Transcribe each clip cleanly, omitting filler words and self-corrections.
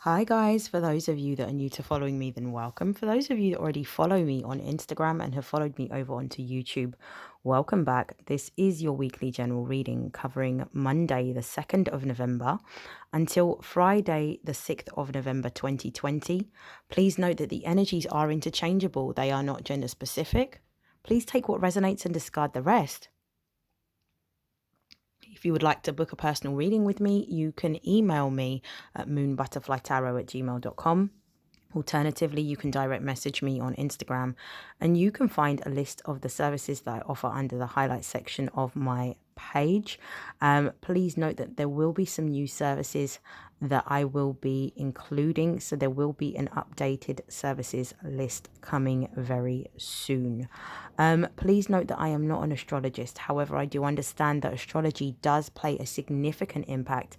Hi guys, for those of you that are new to following me, then welcome. For those of you that already follow me on Instagram and have followed me over onto YouTube, welcome back. This is your weekly general reading covering Monday, the 2nd of November until Friday, the 6th of November 2020. Please note that the energies are interchangeable, they are not gender specific. Please take what resonates and discard the rest. If you would like to book a personal reading with me, you can email me at moonbutterflytarot@gmail.com. Alternatively, you can direct message me on Instagram and you can find a list of the services that I offer under the highlights section of my page. Please note that there will be some new services that I will be including. So there will be an updated services list coming very soon. Please note that I am not an astrologist. However, I do understand that astrology does play a significant impact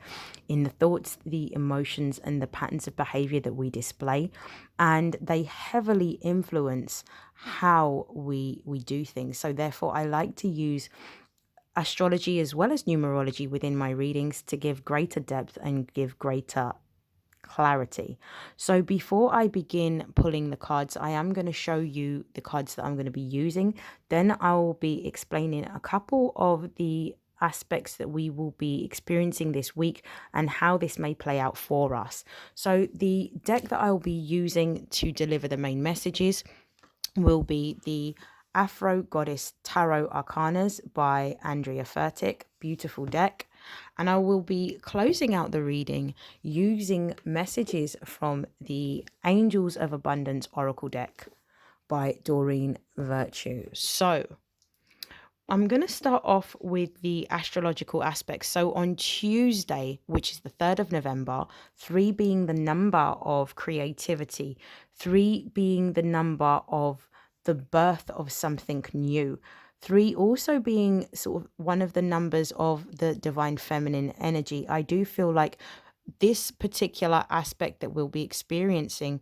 in the thoughts, the emotions, and the patterns of behavior that we display. And they heavily influence how we do things. So therefore, I like to use astrology as well as numerology within my readings to give greater depth and give greater clarity. So before I begin pulling the cards, I am going to show you the cards that I'm going to be using. Then I'll be explaining a couple of the aspects that we will be experiencing this week and how this may play out for us. So the deck that I will be using to deliver the main messages will be the Afro Goddess Tarot Arcanas by Andrea Furtick. Beautiful deck. And I will be closing out the reading using messages from the Angels of Abundance Oracle deck by Doreen Virtue. So I'm going to start off with the astrological aspects. So on Tuesday, which is the 3rd of November, 3 being the number of creativity, 3 being the number of the birth of something new, 3 also being sort of one of the numbers of the divine feminine energy. I do feel like this particular aspect that we'll be experiencing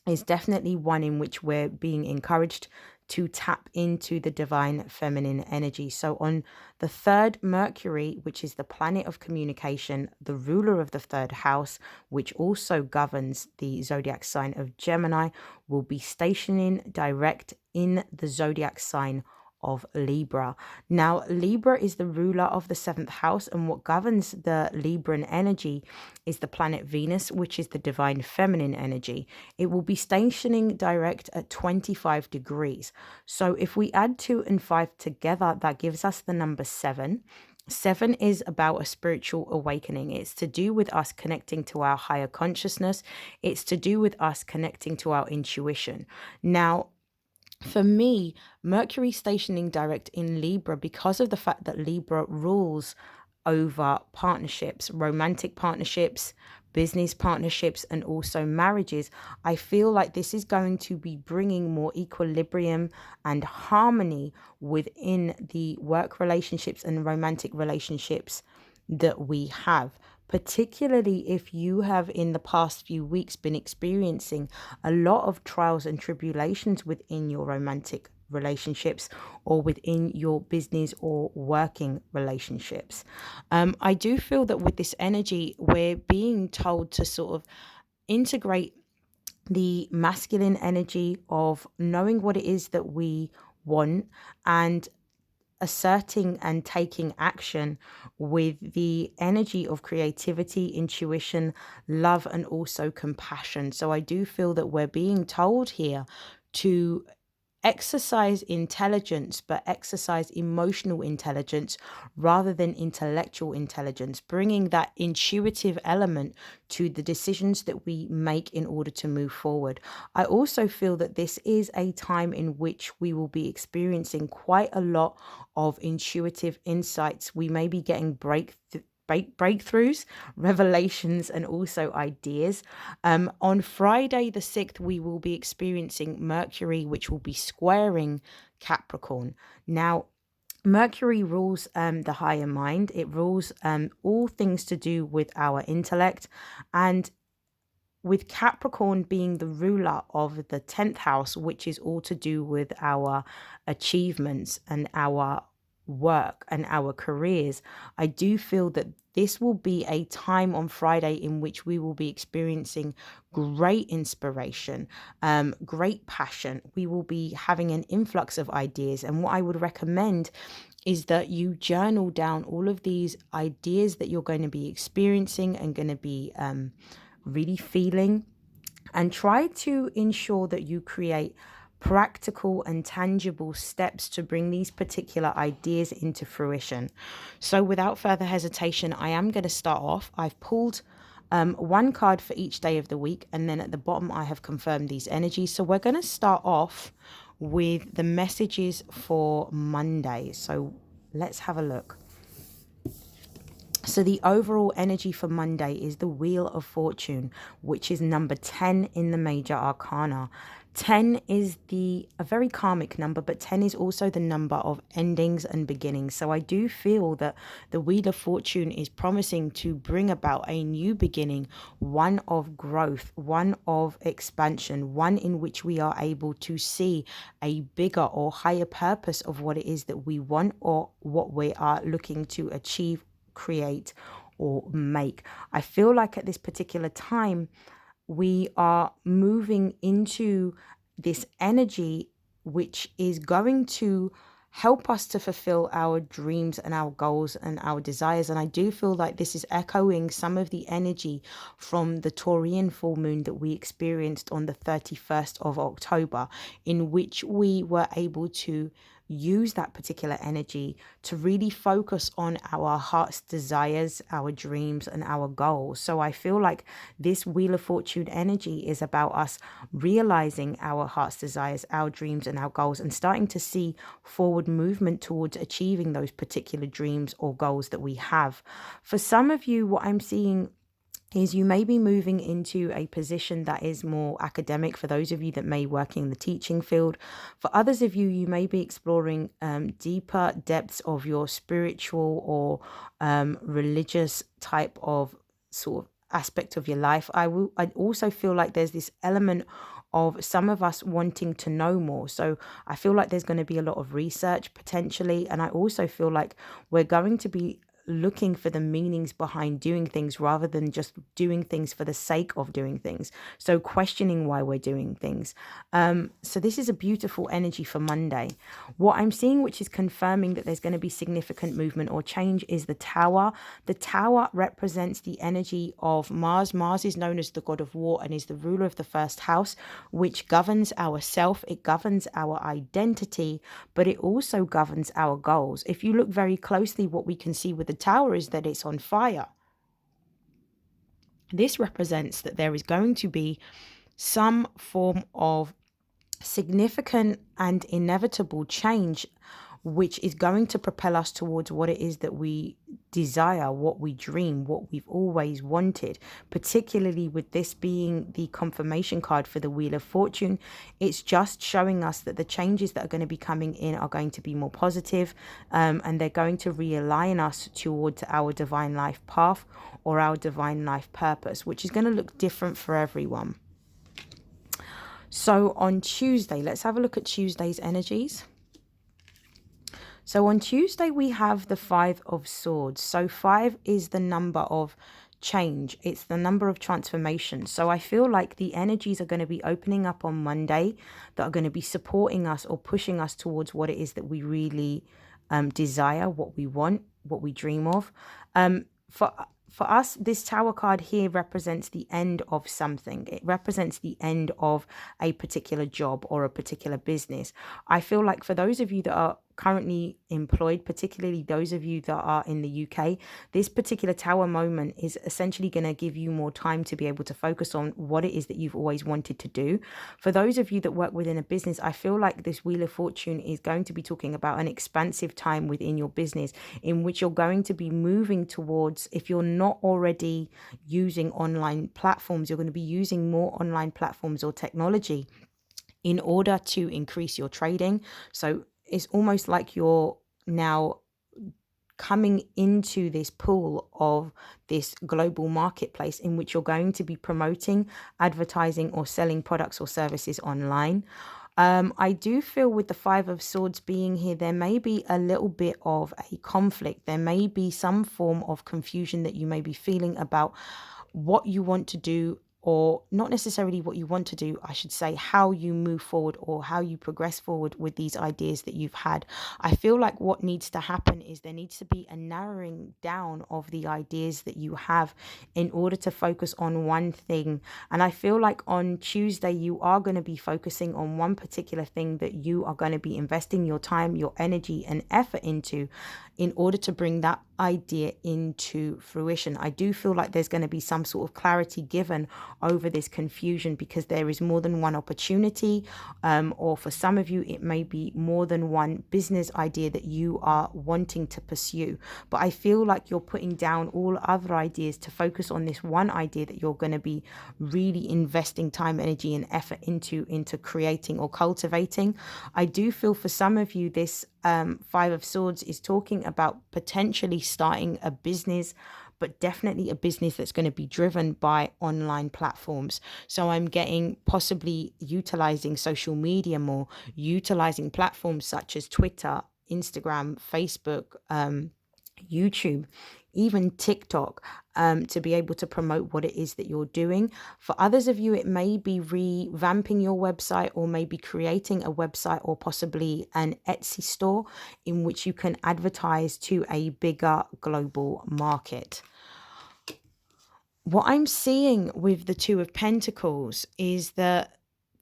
is definitely one in which we're being encouraged to tap into the divine feminine energy. So on the 3rd, Mercury, which is the planet of communication, the ruler of the 3rd house, which also governs the zodiac sign of Gemini, will be stationing direct in the zodiac sign of Libra. Now, Libra is the ruler of the 7th house, and what governs the Libran energy is the planet Venus, which is the divine feminine energy. It will be stationing direct at 25 degrees. So if we add 2 and 5 together, that gives us the number 7. 7 is about a spiritual awakening. It's to do with us connecting to our higher consciousness. It's to do with us connecting to our intuition. Now, for me, Mercury stationing direct in Libra, because of the fact that Libra rules over partnerships, romantic partnerships, business partnerships, and also marriages, I feel like this is going to be bringing more equilibrium and harmony within the work relationships and romantic relationships that we have, particularly if you have in the past few weeks been experiencing a lot of trials and tribulations within your romantic relationships or within your business or working relationships. I do feel that with this energy, we're being told to sort of integrate the masculine energy of knowing what it is that we want and asserting and taking action with the energy of creativity, intuition, love, and also compassion. So I do feel that we're being told here to exercise intelligence, but exercise emotional intelligence rather than intellectual intelligence, bringing that intuitive element to the decisions that we make in order to move forward. I also feel that this is a time in which we will be experiencing quite a lot of intuitive insights. We may be getting breakthroughs, revelations, and also ideas. On Friday the 6th, we will be experiencing Mercury, which will be squaring Capricorn. Now, Mercury rules the higher mind. It rules all things to do with our intellect, and with Capricorn being the ruler of the 10th house, which is all to do with our achievements and our work and our careers, I do feel that this will be a time on Friday in which we will be experiencing great inspiration, great passion. We will be having an influx of ideas. And what I would recommend is that you journal down all of these ideas that you're going to be experiencing and going to be really feeling, and try to ensure that you create practical and tangible steps to bring these particular ideas into fruition. So without further hesitation, I am going to start off. I've pulled one card for each day of the week, and then at the bottom I have confirmed these energies. So we're going to start off with the messages for Monday. So let's have a look. So the overall energy for Monday is the Wheel of Fortune, which is number 10 in the major arcana. 10 is a very karmic number, but 10 is also the number of endings and beginnings. So I do feel that the Wheel of Fortune is promising to bring about a new beginning, one of growth, one of expansion, one in which we are able to see a bigger or higher purpose of what it is that we want or what we are looking to achieve, create, or make. I feel like at this particular time, we are moving into this energy which is going to help us to fulfill our dreams and our goals and our desires. And I do feel like this is echoing some of the energy from the Taurian full moon that we experienced on the 31st of October, in which we were able to use that particular energy to really focus on our heart's desires, our dreams, and our goals. So I feel like this Wheel of Fortune energy is about us realizing our heart's desires, our dreams, and our goals, and starting to see forward movement towards achieving those particular dreams or goals that we have. For some of you, what I'm seeing is you may be moving into a position that is more academic, for those of you that may work in the teaching field. For others of you, you may be exploring deeper depths of your spiritual or religious type of sort of aspect of your life. I also feel like there's this element of some of us wanting to know more. So I feel like there's going to be a lot of research potentially. And I also feel like we're going to be looking for the meanings behind doing things rather than just doing things for the sake of doing things. So questioning why we're doing things. So this is a beautiful energy for Monday. What I'm seeing, which is confirming that there's going to be significant movement or change, is the Tower. The Tower represents the energy of Mars. Mars is known as the god of war and is the ruler of the first house, which governs our self. It governs our identity, but it also governs our goals. If you look very closely, what we can see with the Tower is that it's on fire. This represents that there is going to be some form of significant and inevitable change, which is going to propel us towards what it is that we desire, what we dream, what we've always wanted. Particularly with this being the confirmation card for the Wheel of Fortune, it's just showing us that the changes that are going to be coming in are going to be more positive, and they're going to realign us towards our divine life path or our divine life purpose, which is going to look different for everyone. So on Tuesday, let's have a look at Tuesday's energies. So on Tuesday, we have the 5 of Swords. So 5 is the number of change. It's the number of transformation. So I feel like the energies are going to be opening up on Monday that are going to be supporting us or pushing us towards what it is that we really desire, what we want, what we dream of. For us, this Tower card here represents the end of something. It represents the end of a particular job or a particular business. I feel like for those of you that are currently employed, particularly those of you that are in the UK, this particular Tower moment is essentially going to give you more time to be able to focus on what it is that you've always wanted to do. For those of you that work within a business, I feel like this Wheel of Fortune is going to be talking about an expansive time within your business in which you're going to be moving towards, if you're not already using online platforms, you're going to be using more online platforms or technology in order to increase your trading. So it's almost like you're now coming into this pool of this global marketplace in which you're going to be promoting, advertising, or selling products or services online. I do feel with the Five of Swords being here, there may be a little bit of a conflict. There may be some form of confusion that you may be feeling about what you want to do, or not necessarily what you want to do, I should say, how you move forward or how you progress forward with these ideas that you've had. I feel like what needs to happen is there needs to be a narrowing down of the ideas that you have in order to focus on one thing. And I feel like on Tuesday, you are going to be focusing on one particular thing that you are going to be investing your time, your energy, and effort into in order to bring that idea into fruition. I do feel like there's going to be some sort of clarity given over this confusion, because there is more than one opportunity, or for some of you it may be more than one business idea that you are wanting to pursue. But I feel like you're putting down all other ideas to focus on this one idea that you're going to be really investing time, energy, and effort into creating or cultivating. I do feel for some of you this Five of Swords is talking about potentially starting a business, but definitely a business that's going to be driven by online platforms. So I'm getting possibly utilizing social media more, utilizing platforms such as Twitter, Instagram, Facebook, YouTube, even TikTok, to be able to promote what it is that you're doing. For others of you, it may be revamping your website, or maybe creating a website, or possibly an Etsy store in which you can advertise to a bigger global market. What I'm seeing with the Two of Pentacles is that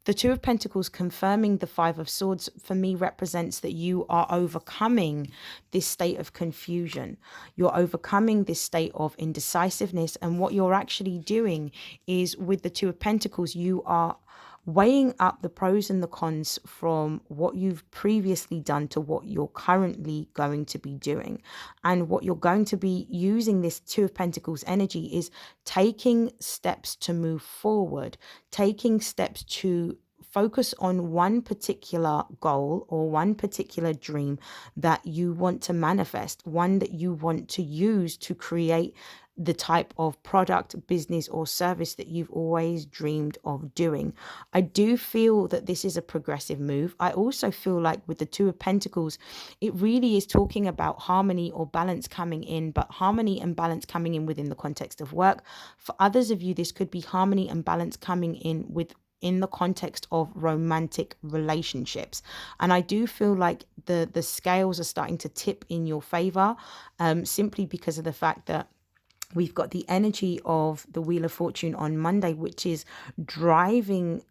the Two of Pentacles confirming the Five of Swords for me represents that you are overcoming this state of confusion. You're overcoming this state of indecisiveness. And what you're actually doing is, with the Two of Pentacles, you are weighing up the pros and the cons from what you've previously done to what you're currently going to be doing. And what you're going to be using this Two of Pentacles energy is taking steps to move forward, taking steps to focus on one particular goal or one particular dream that you want to manifest, one that you want to use to create the type of product, business, or service that you've always dreamed of doing. I do feel that this is a progressive move. I also feel like with the Two of Pentacles, it really is talking about harmony or balance coming in, but harmony and balance coming in within the context of work. For others of you, this could be harmony and balance coming in the context of romantic relationships. And I do feel like the scales are starting to tip in your favor, simply because of the fact that we've got the energy of the Wheel of Fortune on Monday, which is driving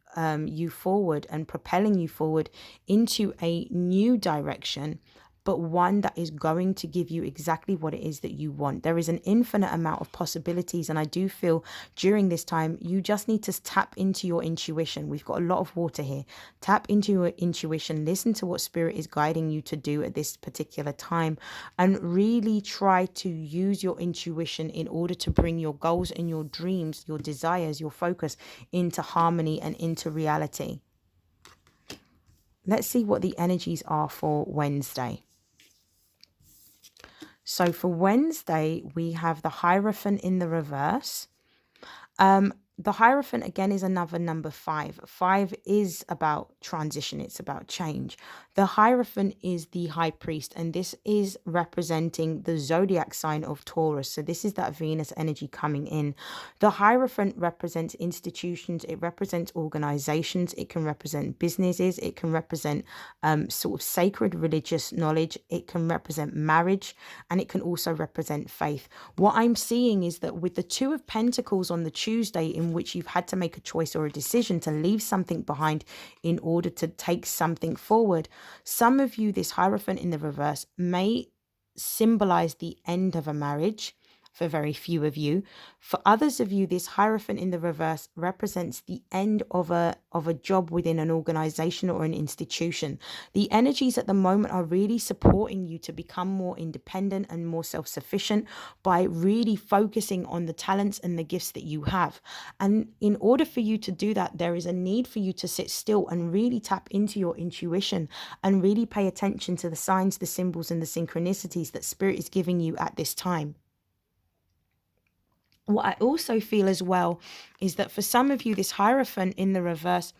you forward and propelling you forward into a new direction, but one that is going to give you exactly what it is that you want. There is an infinite amount of possibilities. And I do feel during this time, you just need to tap into your intuition. We've got a lot of water here. Tap into your intuition. Listen to what Spirit is guiding you to do at this particular time. And really try to use your intuition in order to bring your goals and your dreams, your desires, your focus into harmony and into reality. Let's see what the energies are for Wednesday. So for Wednesday, we have the Hierophant in the reverse. The Hierophant, again, is another number 5. 5 is about transition. It's about change. The Hierophant is the High Priest, and this is representing the zodiac sign of Taurus. So this is that Venus energy coming in. The Hierophant represents institutions. It represents organizations. It can represent businesses. It can represent sort of sacred religious knowledge. It can represent marriage, and it can also represent faith. What I'm seeing is that with the Two of Pentacles on the Tuesday, in which you've had to make a choice or a decision to leave something behind in order to take something forward, some of you, this Hierophant in the reverse may symbolize the end of a marriage. For very few of you. For others of you, this Hierophant in the reverse represents the end of a job within an organization or an institution. The energies at the moment are really supporting you to become more independent and more self-sufficient by really focusing on the talents and the gifts that you have. And in order for you to do that, there is a need for you to sit still and really tap into your intuition and really pay attention to the signs, the symbols, and the synchronicities that Spirit is giving you at this time. What I also feel as well is that for some of you, this Hierophant in the reverse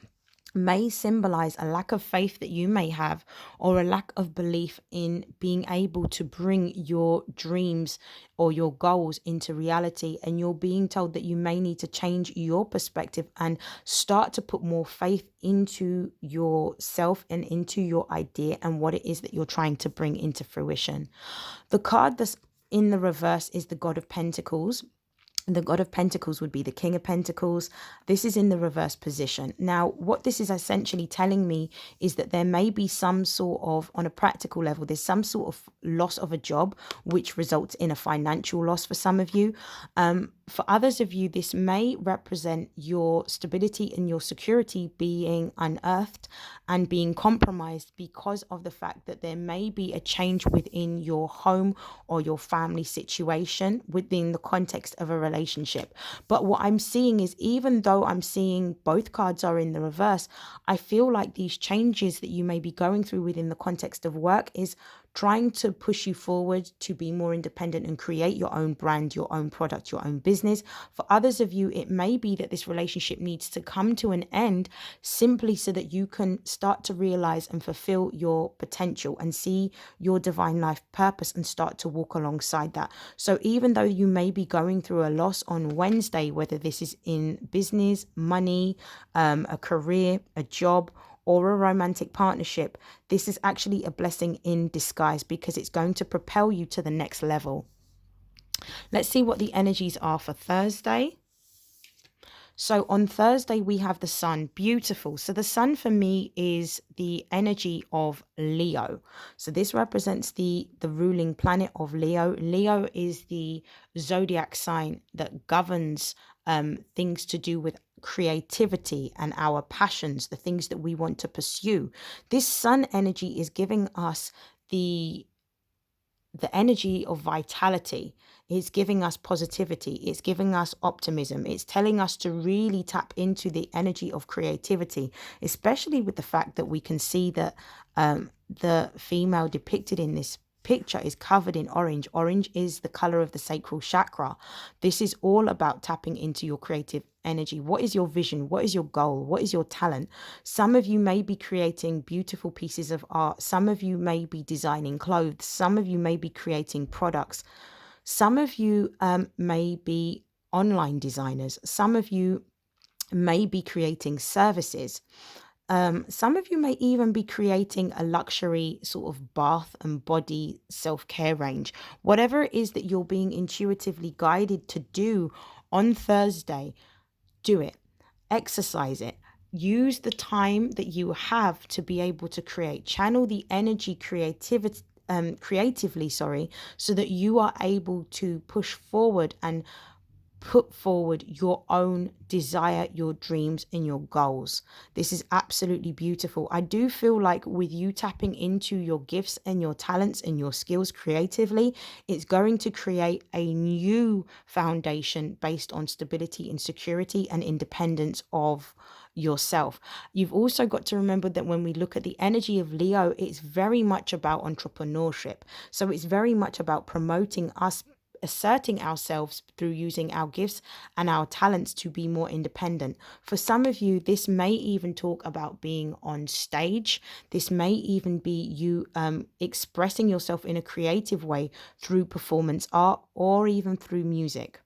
may symbolize a lack of faith that you may have, or a lack of belief in being able to bring your dreams or your goals into reality. And you're being told that you may need to change your perspective and start to put more faith into yourself and into your idea and what it is that you're trying to bring into fruition. The card that's in the reverse is the God of Pentacles. The God of Pentacles would be the King of Pentacles. This is in the reverse position. Now, what this is essentially telling me is that there may be some sort of, on a practical level, there's some sort of loss of a job, which results in a financial loss for some of you. For others of you, this may represent your stability and your security being unearthed and being compromised because of the fact that there may be a change within your home or your family situation within the context of a relationship. But what I'm seeing is, even though I'm seeing both cards are in the reverse, I feel like these changes that you may be going through within the context of work is trying to push you forward to be more independent and create your own brand, your own product, your own business. For others of you, it may be that this relationship needs to come to an end simply so that you can start to realize and fulfill your potential and see your divine life purpose and start to walk alongside that. So even though you may be going through a loss on Wednesday, whether this is in business, money, a career, a job, or a romantic partnership, this is actually a blessing in disguise because it's going to propel you to the next level. Let's see what the energies are for Thursday. So on Thursday, we have the sun. Beautiful. So the sun for me is the energy of Leo. So this represents the ruling planet of Leo. Leo is the zodiac sign that governs things to do with creativity and our passions, the things that we want to pursue. This sun energy is giving us the energy of vitality. It's giving us positivity. It's giving us optimism. It's telling us to really tap into the energy of creativity, especially with the fact that we can see that the female depicted in this picture is covered in orange. Orange is the color of the sacral chakra. This is all about tapping into your creative energy. What is your vision? What is your goal? What is your talent? Some of you may be creating beautiful pieces of art. Some of you may be designing clothes. Some of you may be creating products. Some of you may be online designers. Some of you may be creating services. Some of you may even be creating a luxury sort of bath and body self-care range. Whatever it is that you're being intuitively guided to do on Thursday, do it. Exercise it. Use the time that you have to be able to create. Channel the energy creatively, so that you are able to push forward and put forward your own desire, your dreams, and your goals. This is absolutely beautiful. I do feel like with you tapping into your gifts and your talents and your skills creatively, it's going to create a new foundation based on stability and security and independence of yourself. You've also got to remember that when we look at the energy of Leo, it's very much about entrepreneurship. So it's very much about promoting us, asserting ourselves through using our gifts and our talents to be more independent. For some of you, this may even talk about being on stage. This may even be you expressing yourself in a creative way through performance art or even through music.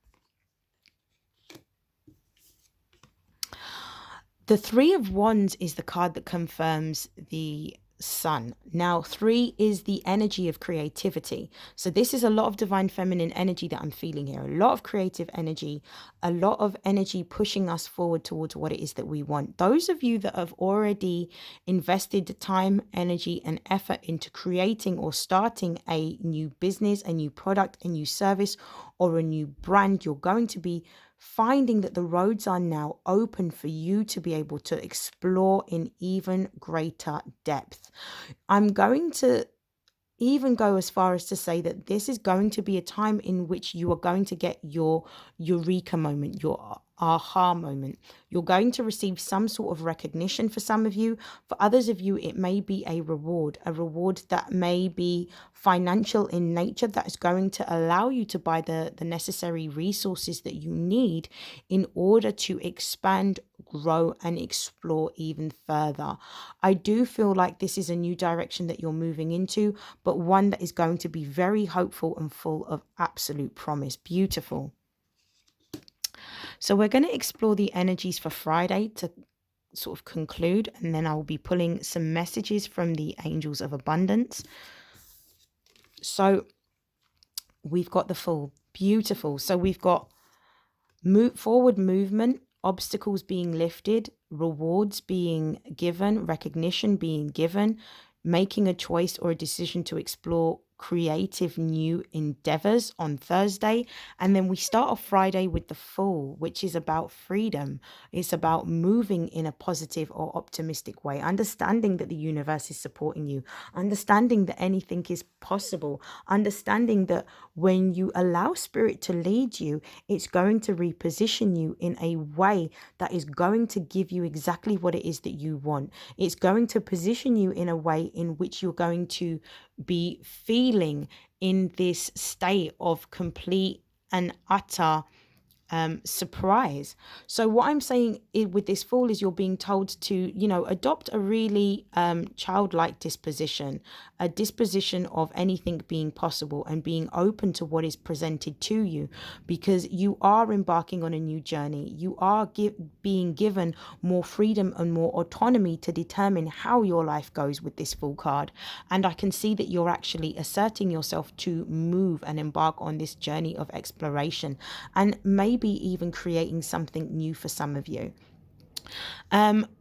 The Three of Wands is the card that confirms the sun. Now, 3 is the energy of creativity. So this is a lot of divine feminine energy that I'm feeling here. A lot of creative energy, a lot of energy pushing us forward towards what it is that we want. Those of you that have already invested time, energy, and effort into creating or starting a new business, a new product, a new service, or a new brand, you're going to be finding that the roads are now open for you to be able to explore in even greater depth. I'm going to even go as far as to say that this is going to be a time in which you are going to get your eureka moment, your aha moment. You're going to receive some sort of recognition for some of you. For others of you, it may be a reward that may be financial in nature, that is going to allow you to buy the necessary resources that you need in order to expand, grow and explore even further. I do feel like this is a new direction that you're moving into, but one that is going to be very hopeful and full of absolute promise. Beautiful. So we're going to explore the energies for Friday to sort of conclude, and then I'll be pulling some messages from the angels of abundance. So we've got the full. Beautiful. So we've got forward movement, obstacles being lifted, rewards being given, recognition being given, making a choice or a decision to explore creative new endeavors on Thursday. And then we start off Friday with the Fool, which is about freedom. It's about moving in a positive or optimistic way, understanding that the universe is supporting you, understanding that anything is possible, understanding that when you allow spirit to lead you, it's going to reposition you in a way that is going to give you exactly what it is that you want. It's going to position you in a way in which you're going to be feeling in this state of complete and utter surprise. So what I'm saying with this Fool is you're being told to, adopt a really childlike disposition, a disposition of anything being possible and being open to what is presented to you, because you are embarking on a new journey. You are being given more freedom and more autonomy to determine how your life goes with this Fool card. And I can see that you're actually asserting yourself to move and embark on this journey of exploration, and maybe even creating something new for some of you.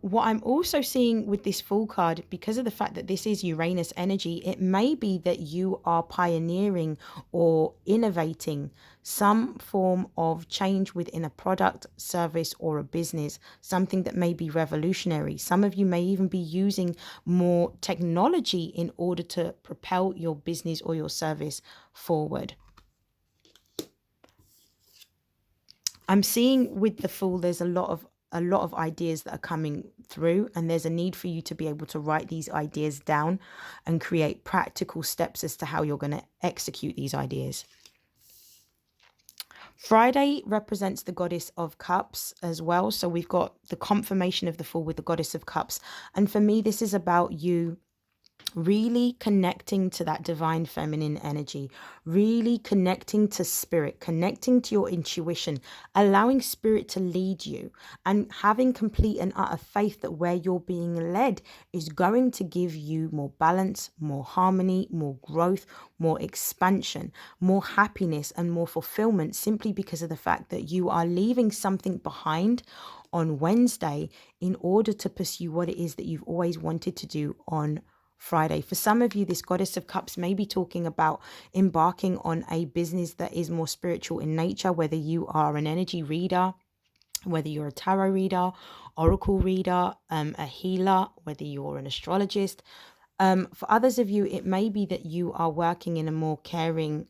What I'm also seeing with this Fool card, because of the fact that this is Uranus energy, it may be that you are pioneering or innovating some form of change within a product, service, or a business, something that may be revolutionary. Some of you may even be using more technology in order to propel your business or your service forward. I'm seeing with the Fool, there's a lot of ideas that are coming through, and there's a need for you to be able to write these ideas down and create practical steps as to how you're going to execute these ideas. Friday represents the Goddess of Cups as well. So we've got the confirmation of the Fool with the Goddess of Cups. And for me, this is about you really connecting to that divine feminine energy, really connecting to spirit, connecting to your intuition, allowing spirit to lead you, and having complete and utter faith that where you're being led is going to give you more balance, more harmony, more growth, more expansion, more happiness, and more fulfillment, simply because of the fact that you are leaving something behind on Wednesday in order to pursue what it is that you've always wanted to do on Friday. For some of you, this Goddess of Cups may be talking about embarking on a business that is more spiritual in nature, whether you are an energy reader, whether you're a tarot reader, oracle reader, a healer, whether you're an astrologist. For others of you, it may be that you are working in a more caring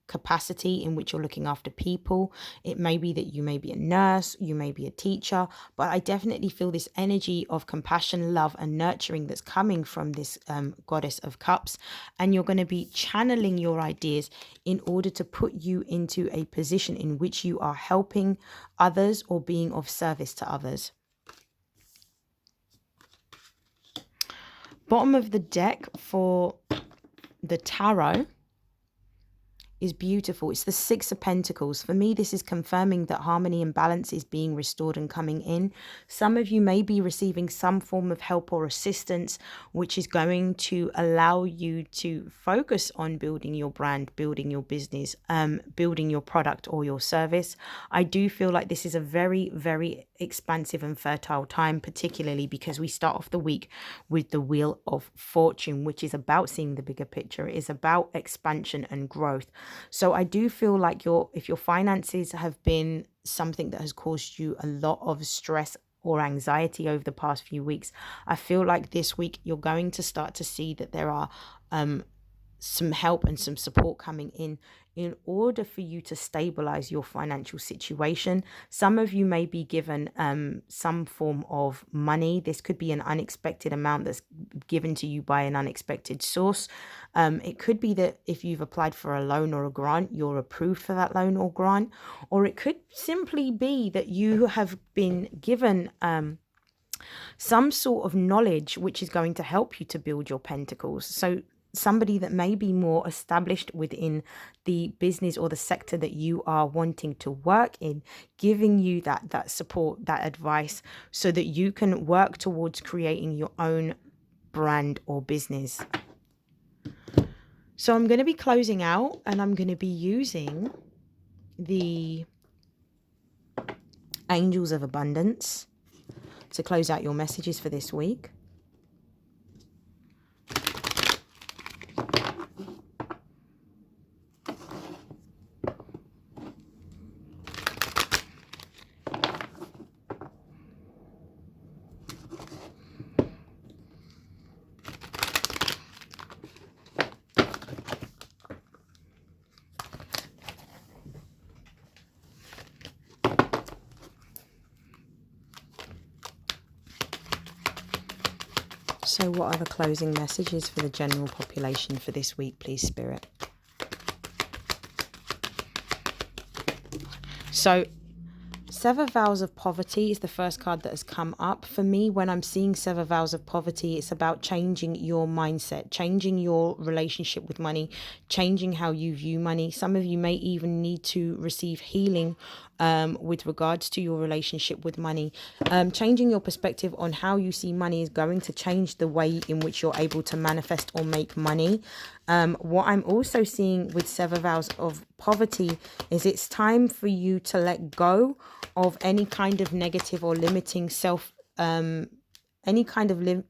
capacity in which you're looking after people. It may be that you may be a nurse, you may be a teacher, but I definitely feel this energy of compassion, love, and nurturing that's coming from this Goddess of Cups. And you're going to be channeling your ideas in order to put you into a position in which you are helping others or being of service to others. Bottom of the deck for the tarot is beautiful. It's the Six of Pentacles. For me, this is confirming that harmony and balance is being restored and coming in. Some of you may be receiving some form of help or assistance, which is going to allow you to focus on building your brand, building your business, building your product or your service. I do feel like this is a very, very expansive and fertile time, particularly because we start off the week with the Wheel of Fortune, which is about seeing the bigger picture. It is about expansion and growth. So I do feel like if your finances have been something that has caused you a lot of stress or anxiety over the past few weeks, I feel like this week you're going to start to see that there are some help and some support coming in in order for you to stabilize your financial situation. Some of you may be given some form of money. This could be an unexpected amount that's given to you by an unexpected source. It could be that if you've applied for a loan or a grant, you're approved for that loan or grant, or it could simply be that you have been given some sort of knowledge which is going to help you to build your pentacles. So somebody that may be more established within the business or the sector that you are wanting to work in, giving you that support, that advice, so that you can work towards creating your own brand or business. So I'm going to be closing out, and I'm going to be using the Angels of Abundance to close out your messages for this week. So what are the closing messages for the general population for this week, please, Spirit? So Sever Vows of Poverty is the first card that has come up. For me, when I'm seeing Sever Vows of Poverty, it's about changing your mindset, changing your relationship with money, changing how you view money. Some of you may even need to receive healing with regards to your relationship with money. Changing your perspective on how you see money is going to change the way in which you're able to manifest or make money. What I'm also seeing with Sever Vows of Poverty is it's time for you to let go of any kind of negative or limiting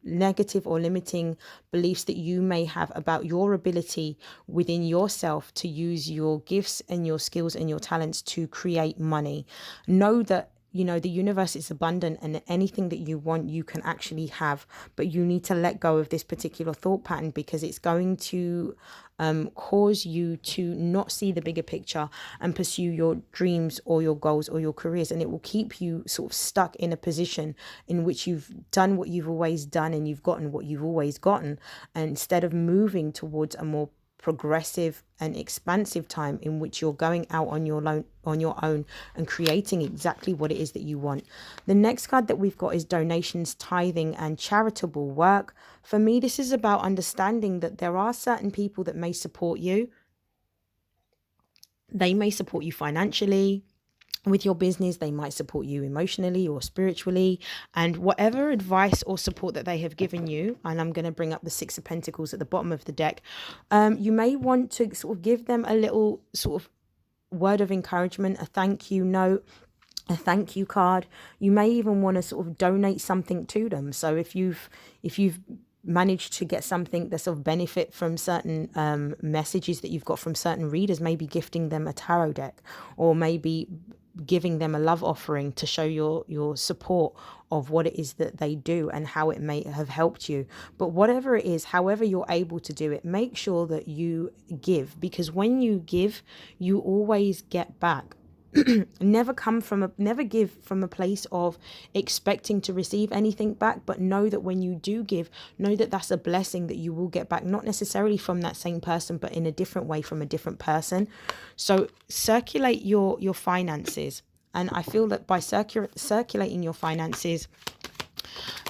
negative or limiting beliefs that you may have about your ability within yourself to use your gifts and your skills and your talents to create money. Know that the universe is abundant, and anything that you want, you can actually have. But you need to let go of this particular thought pattern, because it's going to cause you to not see the bigger picture and pursue your dreams or your goals or your careers. And it will keep you sort of stuck in a position in which you've done what you've always done and you've gotten what you've always gotten. And instead of moving towards a more progressive and expansive time in which you're going out on your own and creating exactly what it is that you want. The next card that we've got is donations, tithing, and charitable work. For me, this is about understanding that there are certain people that may support you. They may support you financially. With your business, they might support you emotionally or spiritually, and whatever advice or support that they have given you, and I'm going to bring up the Six of Pentacles at the bottom of the deck, you may want to sort of give them a little sort of word of encouragement, a thank you note, a thank you card. You may even want to sort of donate something to them. So if you've managed to get something that's of benefit from certain messages that you've got from certain readers, maybe gifting them a tarot deck, or maybe giving them a love offering to show your support of what it is that they do and how it may have helped you. But whatever it is, however you're able to do it, make sure that you give, because when you give, you always get back. Never give from a place of expecting to receive anything back, but know that when you do give, know that that's a blessing that you will get back, not necessarily from that same person, but in a different way from a different person. So circulate your finances, and I feel that by circulating your finances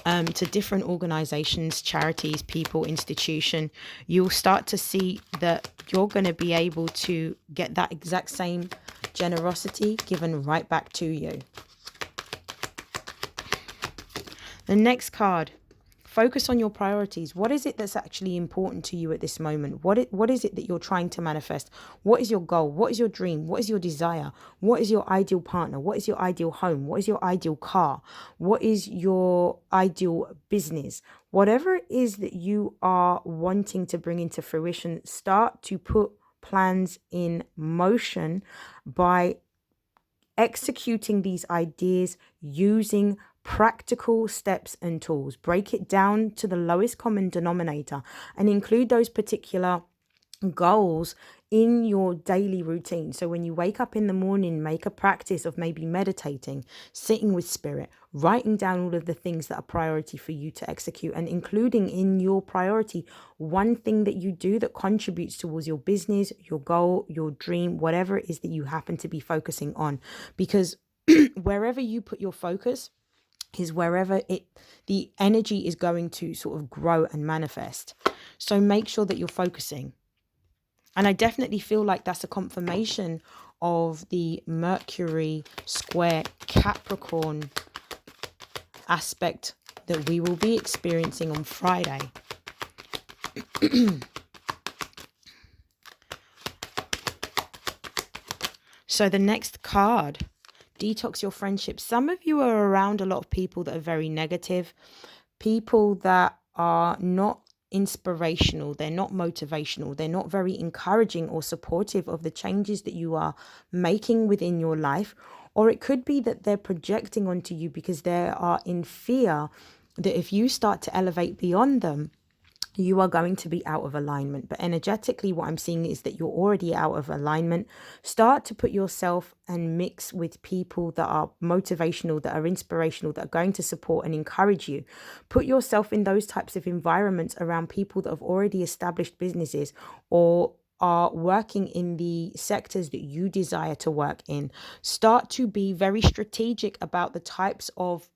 to different organizations, charities, people, institution, you'll start to see that you're going to be able to get that exact same generosity given right back to you. The next card, focus on your priorities. What is it that's actually important to you at this moment? What is it that you're trying to manifest? What is your goal? What is your dream? What is your desire? What is your ideal partner? What is your ideal home? What is your ideal car? What is your ideal business? Whatever it is that you are wanting to bring into fruition, start to put plans in motion by executing these ideas using practical steps and tools. Break it down to the lowest common denominator and include those particular goals in your daily routine. So when you wake up in the morning, make a practice of maybe meditating, sitting with spirit, writing down all of the things that are priority for you to execute, and including in your priority one thing that you do that contributes towards your business, your goal, your dream, whatever it is that you happen to be focusing on. Because wherever you put your focus is wherever the energy is going to sort of grow and manifest. So make sure that you're focusing. And I definitely feel like that's a confirmation of the Mercury square Capricorn aspect that we will be experiencing on Friday. So the next card, detox your friendships. Some of you are around a lot of people that are very negative, people that are not inspirational, they're not motivational, they're not very encouraging or supportive of the changes that you are making within your life. Or it could be that they're projecting onto you because they are in fear that if you start to elevate beyond them, you are going to be out of alignment. But energetically, what I'm seeing is that you're already out of alignment. Start to put yourself and mix with people that are motivational, that are inspirational, that are going to support and encourage you. Put yourself in those types of environments around people that have already established businesses or are working in the sectors that you desire to work in. Start to be very strategic about the types of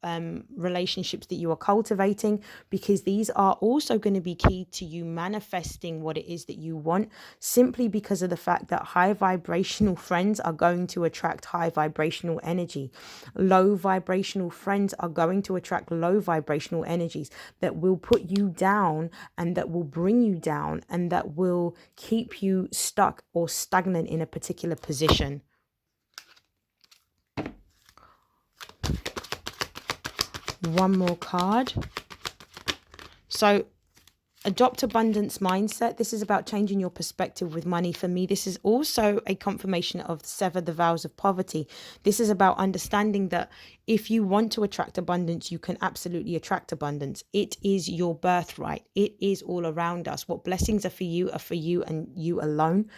relationships that you are cultivating, because these are also going to be key to you manifesting what it is that you want, simply because of the fact that high vibrational friends are going to attract high vibrational energy. Low vibrational friends are going to attract low vibrational energies that will put you down and that will bring you down and that will keep you stuck or stagnant in a particular position. One more card. So adopt abundance mindset. This is about changing your perspective with money. For me, this is also a confirmation of sever the vows of poverty. This is about understanding that if you want to attract abundance, you can absolutely attract abundance. It is your birthright. It is all around us. What blessings are for you and you alone.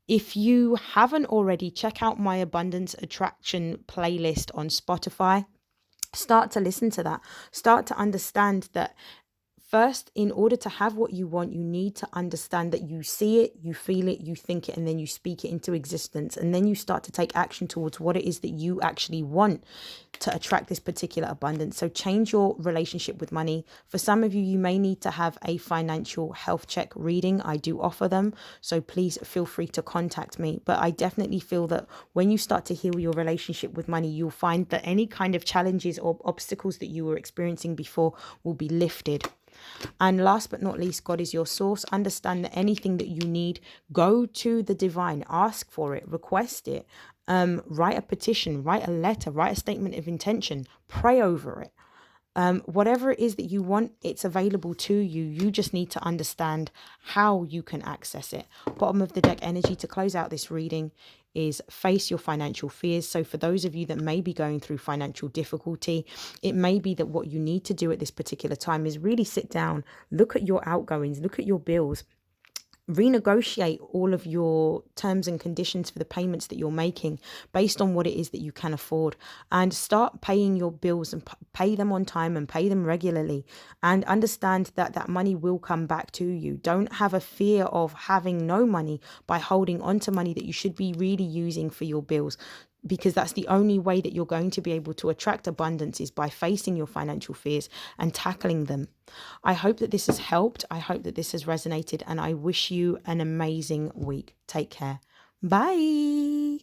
If you haven't already, check out my abundance attraction playlist on Spotify. Start to listen to that. Start to understand that first, in order to have what you want, you need to understand that you see it, you feel it, you think it, and then you speak it into existence. And then you start to take action towards what it is that you actually want to attract this particular abundance. So change your relationship with money. For some of you, you may need to have a financial health check reading. I do offer them. So please feel free to contact me. But I definitely feel that when you start to heal your relationship with money, you'll find that any kind of challenges or obstacles that you were experiencing before will be lifted. And last but not least, God is your source. Understand that anything that you need, go to the divine, ask for it, request it, write a petition, write a letter, write a statement of intention, pray over it. Whatever it is that you want, it's available to you. You just need to understand how you can access it. Bottom of the deck energy to close out this reading is face your financial fears. So for those of you that may be going through financial difficulty, it may be that what you need to do at this particular time is really sit down, look at your outgoings, look at your bills, renegotiate all of your terms and conditions for the payments that you're making based on what it is that you can afford, and start paying your bills and pay them on time and pay them regularly, and understand that that money will come back to you. Don't have a fear of having no money by holding on to money that you should be really using for your bills, because that's the only way that you're going to be able to attract abundance, is by facing your financial fears and tackling them. I hope that this has helped. I hope that this has resonated, and I wish you an amazing week. Take care. Bye.